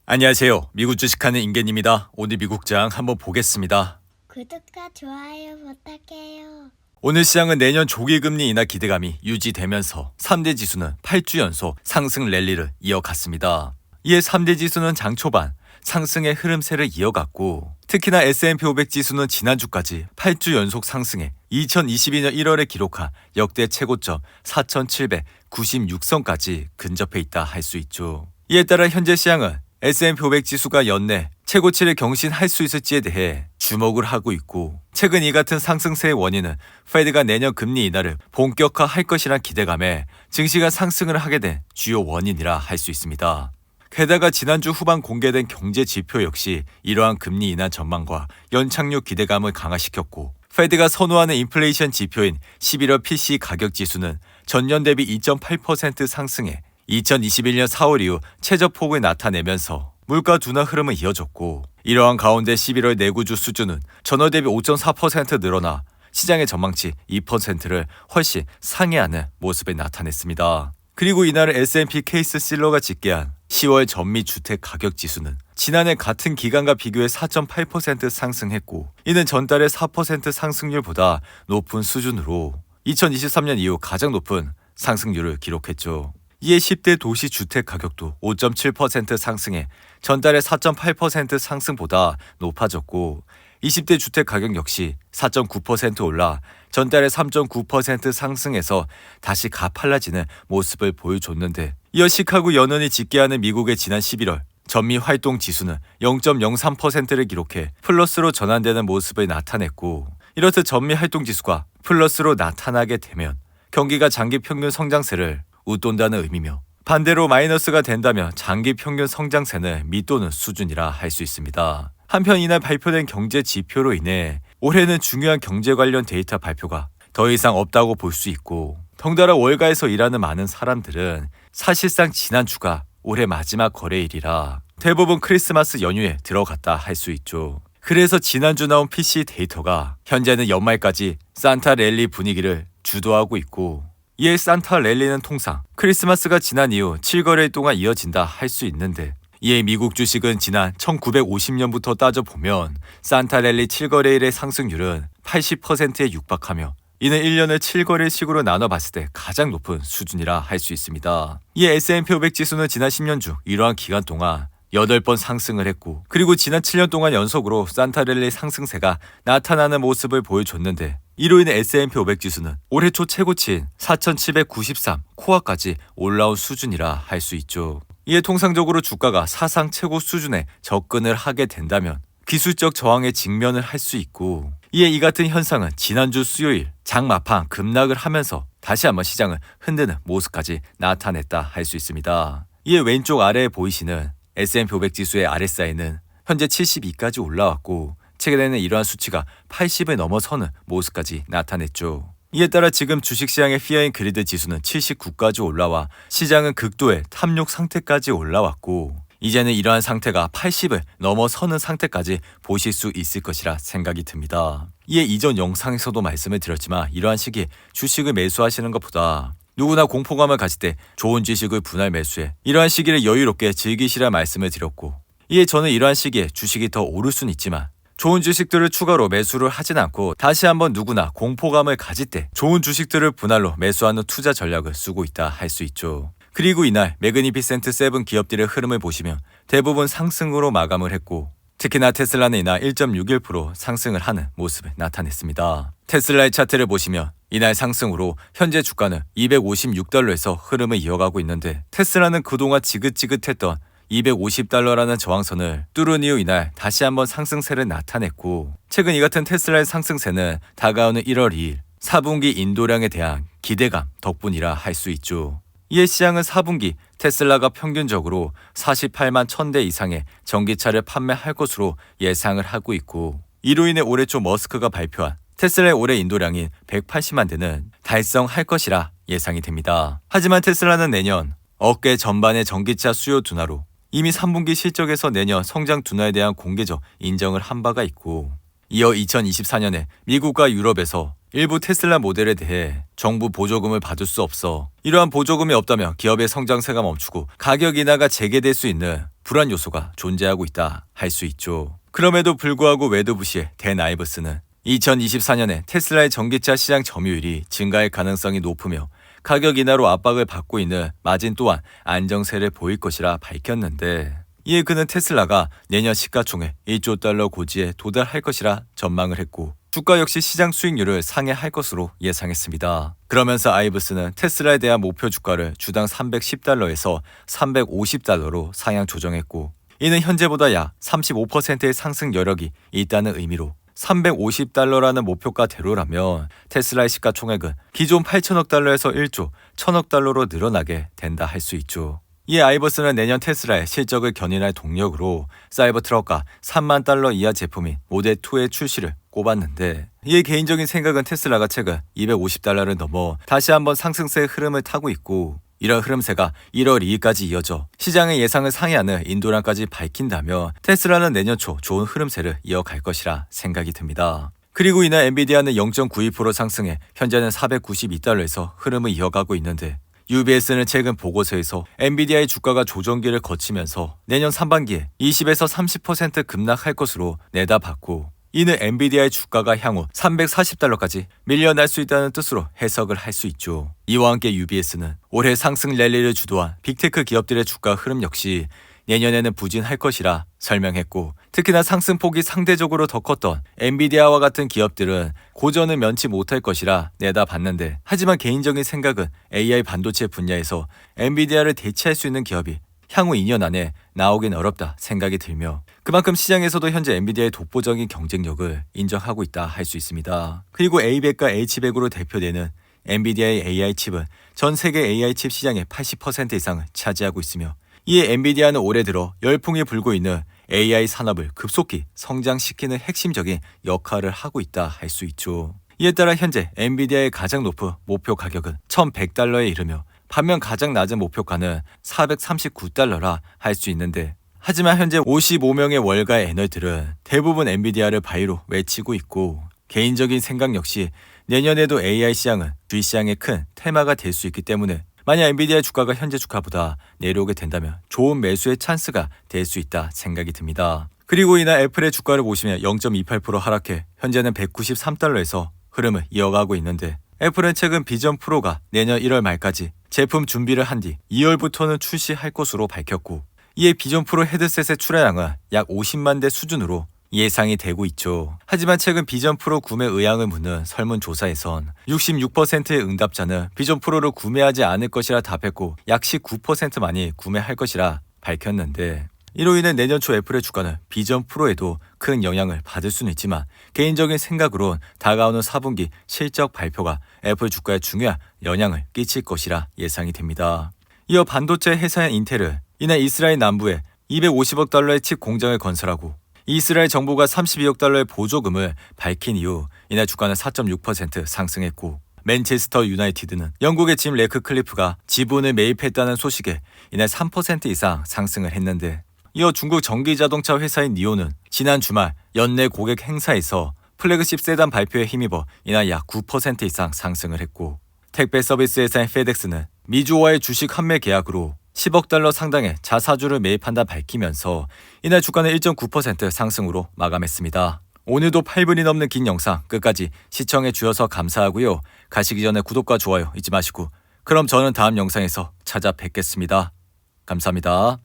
안녕하세요. 미국 주식하는 임계입니다. 오늘 미국장 한번 보겠습니다. 구독과 좋아요 부탁해요. 오늘 시장은 내년 조기금리 인하 기대감이 유지되면서 3대 지수는 8주 연속 상승 랠리를 이어갔습니다. 이에 3대 지수는 장 초반 상승의 흐름세를 이어갔고 특히나 S&P 500 지수는 지난주까지 8주 연속 상승해 2022년 1월에 기록한 역대 최고점 4,796선까지 근접해 있다 할 수 있죠. 이에 따라 현재 시장은 S&P 500 지수가 연내 최고치를 경신할 수 있을지에 대해 주목을 하고 있고 최근 이 같은 상승세의 원인은 페드가 내년 금리 인하를 본격화할 것이란 기대감에 증시가 상승을 하게 된 주요 원인이라 할 수 있습니다. 게다가 지난주 후반 공개된 경제 지표 역시 이러한 금리 인하 전망과 연착륙 기대감을 강화시켰고 페드가 선호하는 인플레이션 지표인 11월 PC 가격 지수는 전년 대비 2.8% 상승해 2021년 4월 이후 최저폭을 나타내면서 물가 둔화 흐름을 이어줬고 이러한 가운데 11월 내구주 수준은 전월 대비 5.4% 늘어나 시장의 전망치 2%를 훨씬 상회하는 모습을 나타냈습니다. 그리고 이날 S&P 케이스 실러가 집계한 10월 전미 주택 가격 지수는 지난해 같은 기간과 비교해 4.8% 상승했고 이는 전달의 4% 상승률보다 높은 수준으로 2023년 이후 가장 높은 상승률을 기록했죠. 이에 10대 도시 주택 가격도 5.7% 상승해 전달의 4.8% 상승보다 높아졌고 20대 주택 가격 역시 4.9% 올라 전달의 3.9% 상승해서 다시 가팔라지는 모습을 보여줬는데 이어 시카고 연은이 집계하는 미국의 지난 11월 전미 활동 지수는 0.03%를 기록해 플러스로 전환되는 모습을 나타냈고 이렇듯 전미 활동 지수가 플러스로 나타나게 되면 경기가 장기 평균 성장세를 웃돈다는 의미며 반대로 마이너스가 된다면 장기 평균 성장세는 밑도는 수준이라 할 수 있습니다. 한편 이날 발표된 경제 지표로 인해 올해는 중요한 경제 관련 데이터 발표가 더 이상 없다고 볼 수 있고 덩달아 월가에서 일하는 많은 사람들은 사실상 지난주가 올해 마지막 거래일이라 대부분 크리스마스 연휴에 들어갔다 할 수 있죠. 그래서 지난주 나온 PC 데이터가 현재는 연말까지 산타 랠리 분위기를 주도하고 있고 이에 산타 랠리는 통상 크리스마스가 지난 이후 7거래일 동안 이어진다 할 수 있는데 이에 미국 주식은 지난 1950년부터 따져보면 산타 랠리 7거래일의 상승률은 80%에 육박하며 이는 1년을 7거래일식으로 나눠봤을 때 가장 높은 수준이라 할 수 있습니다. 이에 S&P 500 지수는 지난 10년 중 이러한 기간 동안 8번 상승을 했고 그리고 지난 7년 동안 연속으로 산타 랠리 상승세가 나타나는 모습을 보여줬는데 이로 인해 S&P 500 지수는 올해 초 최고치인 4,793 코어까지 올라온 수준이라 할 수 있죠. 이에 통상적으로 주가가 사상 최고 수준에 접근을 하게 된다면 기술적 저항에 직면을 할 수 있고 이에 이 같은 현상은 지난주 수요일 장마판 급락을 하면서 다시 한번 시장을 흔드는 모습까지 나타냈다 할 수 있습니다. 이에 왼쪽 아래에 보이시는 S&P 500 지수의 RSI는 현재 72까지 올라왔고 최근에는 이러한 수치가 80을 넘어서는 모습까지 나타냈죠. 이에 따라 지금 주식시장의 피어인 그리드 지수는 79까지 올라와 시장은 극도의 탐욕 상태까지 올라왔고 이제는 이러한 상태가 80을 넘어서는 상태까지 보실 수 있을 것이라 생각이 듭니다. 이에 이전 영상에서도 말씀을 드렸지만 이러한 시기에 주식을 매수하시는 것보다 누구나 공포감을 가질 때 좋은 주식을 분할 매수해 이러한 시기를 여유롭게 즐기시라 말씀을 드렸고 이에 저는 이러한 시기에 주식이 더 오를 수는 있지만 좋은 주식들을 추가로 매수를 하진 않고 다시 한번 누구나 공포감을 가질 때 좋은 주식들을 분할로 매수하는 투자 전략을 쓰고 있다 할 수 있죠. 그리고 이날 매그니피센트 7 기업들의 흐름을 보시면 대부분 상승으로 마감을 했고 특히나 테슬라는 이날 1.61% 상승을 하는 모습을 나타냈습니다. 테슬라의 차트를 보시면 이날 상승으로 현재 주가는 $256에서 흐름을 이어가고 있는데 테슬라는 그동안 지긋지긋했던 $250라는 저항선을 뚫은 이후 이날 다시 한번 상승세를 나타냈고 최근 이 같은 테슬라의 상승세는 다가오는 1월 2일 4분기 인도량에 대한 기대감 덕분이라 할 수 있죠. 이에 시장은 4분기 테슬라가 평균적으로 48만 1000대 이상의 전기차를 판매할 것으로 예상을 하고 있고 이로 인해 올해 초 머스크가 발표한 테슬라의 올해 인도량인 180만 대는 달성할 것이라 예상이 됩니다. 하지만 테슬라는 내년 업계 전반의 전기차 수요 둔화로 이미 3분기 실적에서 내년 성장 둔화에 대한 공개적 인정을 한 바가 있고 이어 2024년에 미국과 유럽에서 일부 테슬라 모델에 대해 정부 보조금을 받을 수 없어 이러한 보조금이 없다면 기업의 성장세가 멈추고 가격 인하가 재개될 수 있는 불안 요소가 존재하고 있다 할 수 있죠. 그럼에도 불구하고 웨드부시의 댄 아이버스는 2024년에 테슬라의 전기차 시장 점유율이 증가할 가능성이 높으며 가격 인하로 압박을 받고 있는 마진 또한 안정세를 보일 것이라 밝혔는데, 이에 그는 테슬라가 내년 시가총액 1조 달러 고지에 도달할 것이라 전망을 했고 주가 역시 시장 수익률을 상회할 것으로 예상했습니다. 그러면서 아이버스는 테슬라에 대한 목표 주가를 주당 310달러에서 350달러로 상향 조정했고, 이는 현재보다 약 35%의 상승 여력이 있다는 의미로 350달러라는 목표가대로라면 테슬라의 시가총액은 기존 8천억 달러에서 1조 1천억 달러로 늘어나게 된다 할 수 있죠. 이에 아이버스는 내년 테슬라의 실적을 견인할 동력으로 사이버 트럭과 3만 달러 이하 제품인 모델2의 출시를 꼽았는데, 이에 개인적인 생각은 테슬라가 최근 250달러를 넘어 다시 한번 상승세의 흐름을 타고 있고, 이런 흐름세가 1월 2일까지 이어져 시장의 예상을 상회하는 인도량까지 밝힌다면 테슬라는 내년 초 좋은 흐름세를 이어갈 것이라 생각이 듭니다. 그리고 이날 엔비디아는 0.92% 상승해 현재는 492달러에서 흐름을 이어가고 있는데, UBS는 최근 보고서에서 엔비디아의 주가가 조정기를 거치면서 내년 상반기에 20에서 30% 급락할 것으로 내다봤고, 이는 엔비디아의 주가가 향후 340달러까지 밀려날 수 있다는 뜻으로 해석을 할 수 있죠. 이와 함께 UBS는 올해 상승 랠리를 주도한 빅테크 기업들의 주가 흐름 역시 내년에는 부진할 것이라 설명했고, 특히나 상승폭이 상대적으로 더 컸던 엔비디아와 같은 기업들은 고전을 면치 못할 것이라 내다봤는데, 하지만 개인적인 생각은 AI 반도체 분야에서 엔비디아를 대체할 수 있는 기업이 향후 2년 안에 나오긴 어렵다 생각이 들며, 그만큼 시장에서도 현재 엔비디아의 독보적인 경쟁력을 인정하고 있다 할 수 있습니다. 그리고 A100과 H100으로 대표되는 엔비디아의 AI 칩은 전 세계 AI 칩 시장의 80% 이상을 차지하고 있으며, 이에 엔비디아는 올해 들어 열풍이 불고 있는 AI 산업을 급속히 성장시키는 핵심적인 역할을 하고 있다 할 수 있죠. 이에 따라 현재 엔비디아의 가장 높은 목표 가격은 1,100달러에 이르며, 반면 가장 낮은 목표가는 439달러라 할 수 있는데, 하지만 현재 55명의 월가의 애널들은 대부분 엔비디아를 바이로 외치고 있고, 개인적인 생각 역시 내년에도 AI 시장은 주식 시장의 큰 테마가 될 수 있기 때문에 만약 엔비디아 주가가 현재 주가보다 내려오게 된다면 좋은 매수의 찬스가 될 수 있다 생각이 듭니다. 그리고 이날 애플의 주가를 보시면 0.28% 하락해 현재는 193달러에서 흐름을 이어가고 있는데, 애플은 최근 비전 프로가 내년 1월 말까지 제품 준비를 한 뒤 2월부터는 출시할 것으로 밝혔고, 이에 비전 프로 헤드셋의 출하량은 약 50만 대 수준으로 예상이 되고 있죠. 하지만 최근 비전 프로 구매 의향을 묻는 설문조사에선 66%의 응답자는 비전 프로를 구매하지 않을 것이라 답했고, 약 19%만이 구매할 것이라 밝혔는데, 이로 인해 내년 초 애플의 주가는 비전 프로에도 큰 영향을 받을 수는 있지만, 개인적인 생각으론 다가오는 4분기 실적 발표가 애플 주가에 중요한 영향을 끼칠 것이라 예상이 됩니다. 이어 반도체 회사인 인텔은 이날 이스라엘 남부에 250억 달러의 칩 공장을 건설하고 이스라엘 정부가 32억 달러의 보조금을 밝힌 이후 이날 주가는 4.6% 상승했고, 맨체스터 유나이티드는 영국의 짐 레크클리프가 지분을 매입했다는 소식에 이날 3% 이상 상승을 했는데, 이어 중국 전기자동차 회사인 니오는 지난 주말 연내 고객 행사에서 플래그십 세단 발표에 힘입어 이날 약 9% 이상 상승을 했고, 택배 서비스 회사인 페덱스는 미주와의 주식 환매 계약으로 10억 달러 상당의 자사주를 매입한다 밝히면서 이날 주가는 1.9% 상승으로 마감했습니다. 오늘도 8분이 넘는 긴 영상 끝까지 시청해 주셔서 감사하고요. 가시기 전에 구독과 좋아요 잊지 마시고, 그럼 저는 다음 영상에서 찾아뵙겠습니다. 감사합니다.